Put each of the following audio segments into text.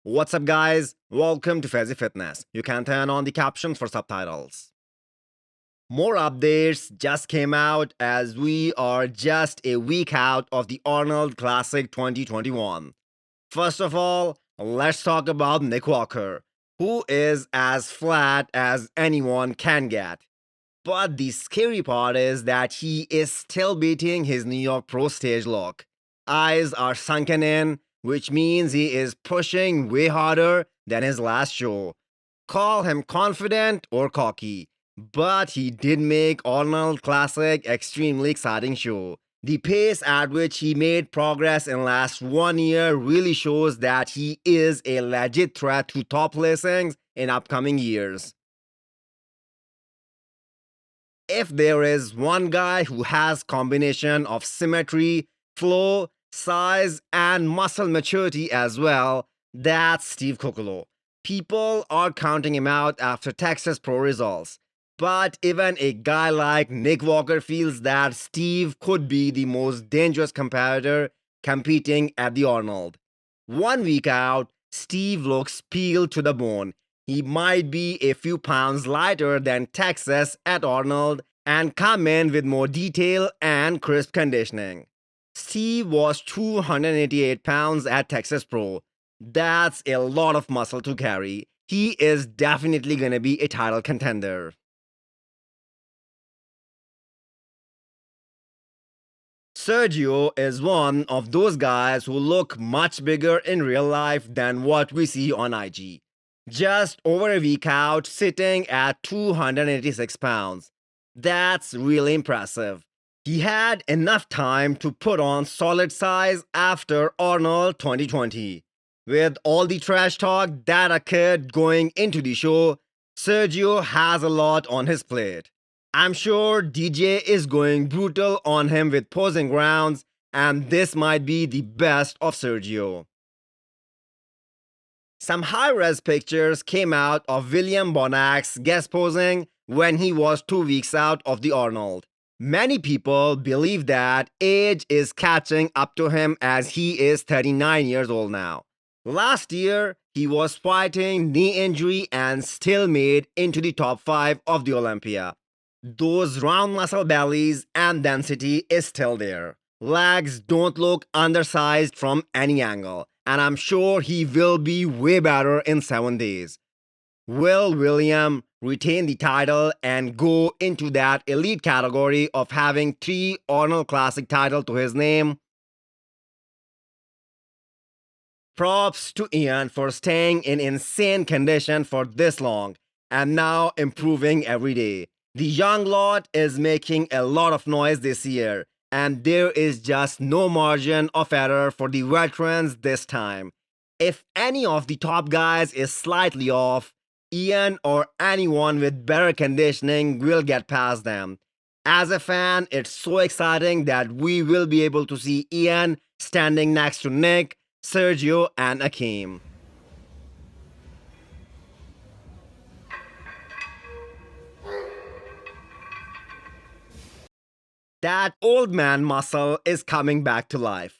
What's up, guys? Welcome to Fazi Fitness. You can turn on the captions for subtitles. More updates just came out as we are just a week out of the Arnold Classic 2021. First of all, let's talk about Nick Walker, who is as flat as anyone can get. But the scary part is that he is still beating his New York Pro stage look. Eyes are sunken in, which means he is pushing way harder than his last show. Call him confident or cocky, but he did make Arnold Classic extremely exciting show. The pace at which he made progress in last 1 year really shows that he is a legit threat to top placings in upcoming years. If there is one guy who has combination of symmetry, flow, size, and muscle maturity as well, that's Steve Kuclo. People are counting him out after Texas Pro results. But even a guy like Nick Walker feels that Steve could be the most dangerous competitor competing at the Arnold. 1 week out, Steve looks peeled to the bone. He might be a few pounds lighter than Texas at Arnold and come in with more detail and crisp conditioning. Steve was 288 pounds at Texas Pro. That's a lot of muscle to carry. He is definitely going to be a title contender. Sergio is one of those guys who look much bigger in real life than what we see on IG. Just over a week out, sitting at 286 pounds. That's really impressive. He had enough time to put on solid size after Arnold 2020. With all the trash talk that occurred going into the show, Sergio has a lot on his plate. I'm sure DJ is going brutal on him with posing rounds, and this might be the best of Sergio. Some high-res pictures came out of William Bonac's guest posing when he was 2 weeks out of the Arnold. Many people believe that age is catching up to him as he is 39 years old now. Last year, he was fighting knee injury and still made into the top 5 of the Olympia. Those round muscle bellies and density is still there. Legs don't look undersized from any angle, and I'm sure he will be way better in 7 days. Will William retain the title and go into that elite category of having 3 Arnold Classic titles to his name? Props to Iain for staying in insane condition for this long and now improving every day. The young lot is making a lot of noise this year, and there is just no margin of error for the veterans this time. If any of the top guys is slightly off, Iain or anyone with better conditioning will get past them. As a fan, it's so exciting that we will be able to see Iain standing next to Nick, Sergio, and Akeem. That old man muscle is coming back to life.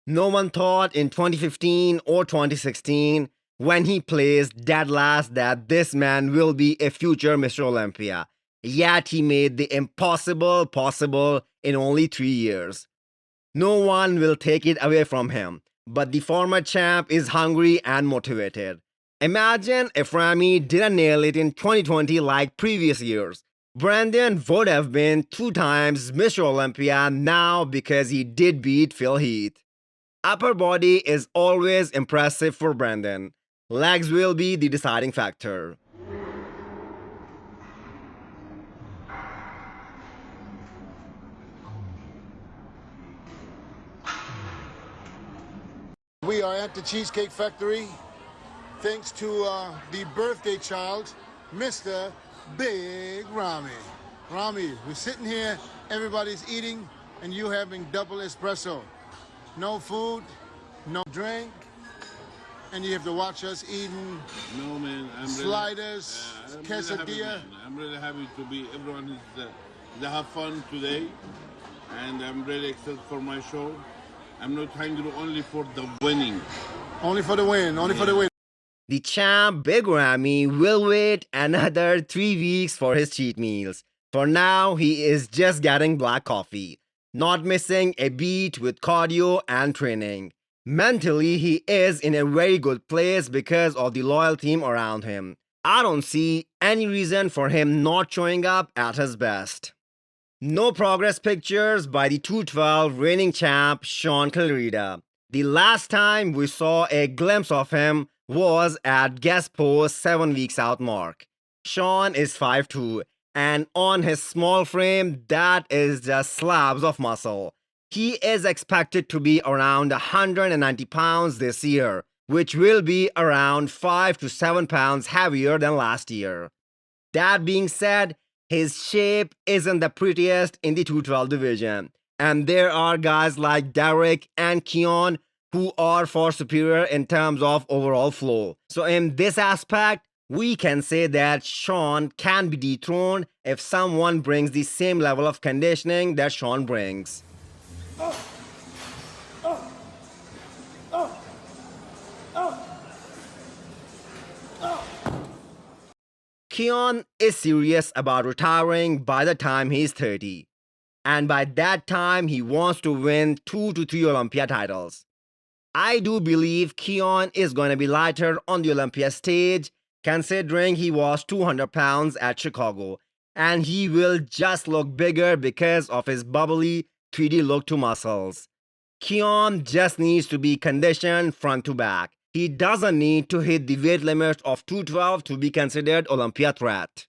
No one thought in 2015 or 2016 when he placed dead last that this man will be a future Mr. Olympia. Yet he made the impossible possible in only 3 years. No one will take it away from him, but the former champ is hungry and motivated. Imagine if Ramy didn't nail it in 2020 like previous years. Brandon would have been 2 times Mr. Olympia now because he did beat Phil Heath. Upper body is always impressive for Brandon. Legs will be the deciding factor. We are at the Cheesecake Factory thanks to the birthday child, Mr. Big Ramy. Ramy, we're sitting here, everybody's eating, and you having double espresso. No food, no drink, and you have to watch us eating no, man, sliders, quesadilla. I'm really happy to be, everyone is, they have fun today, and I'm really excited for my show. I'm not hungry only for the winning. Only for the win, only for the win. The champ, Big Ramy, will wait another 3 weeks for his cheat meals. For now, he is just getting black coffee, not missing a beat with cardio and training. Mentally, he is in a very good place because of the loyal team around him. I don't see any reason for him not showing up at his best. No progress pictures by the 212 reigning champ Shaun Clarida. The last time we saw a glimpse of him was at guest post 7 weeks out mark. Shaun is 5'2", and on his small frame, that is just slabs of muscle. He is expected to be around 190 pounds this year, which will be around 5 to 7 pounds heavier than last year. That being said, his shape isn't the prettiest in the 212 division, and there are guys like Derek and Keone who are far superior in terms of overall flow. So in this aspect, we can say that Shaun can be dethroned if someone brings the same level of conditioning that Shaun brings. Keone is serious about retiring by the time he's 30. And by that time, he wants to win 2 to 3 Olympia titles. I do believe Keone is going to be lighter on the Olympia stage, considering he was 200 pounds at Chicago, and he will just look bigger because of his bubbly 3D look to muscles. Keone just needs to be conditioned front to back. He doesn't need to hit the weight limit of 212 to be considered Olympia threat.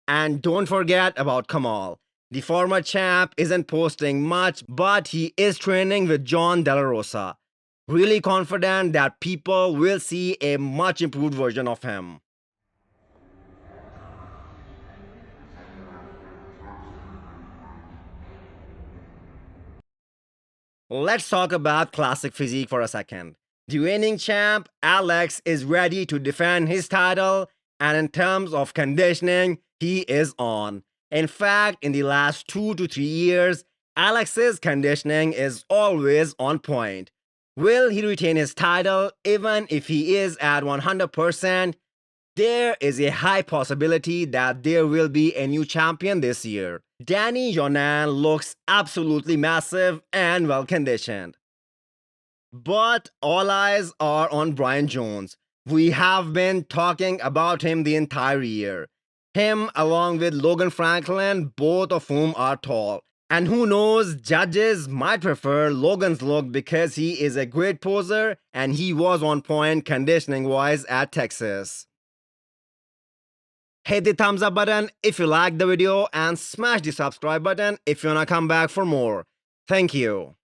And don't forget about Kamal. The former champ isn't posting much, but he is training with John De La Rosa. Really confident that people will see a much improved version of him. Let's talk about classic physique for a second. The reigning champ, Alex, is ready to defend his title, and in terms of conditioning, he is on. In fact, in the last 2 to 3 years, Alex's conditioning is always on point. Will he retain his title even if he is at 100%? There is a high possibility that there will be a new champion this year. Dani Younan looks absolutely massive and well conditioned. But all eyes are on Bryan Jones. We have been talking about him the entire year. Him along with Logan Franklin, both of whom are tall. And who knows, judges might prefer Logan's look because he is a great poser and he was on point conditioning wise at Texas. Hit the thumbs up button if you liked the video and smash the subscribe button if you wanna come back for more. Thank you.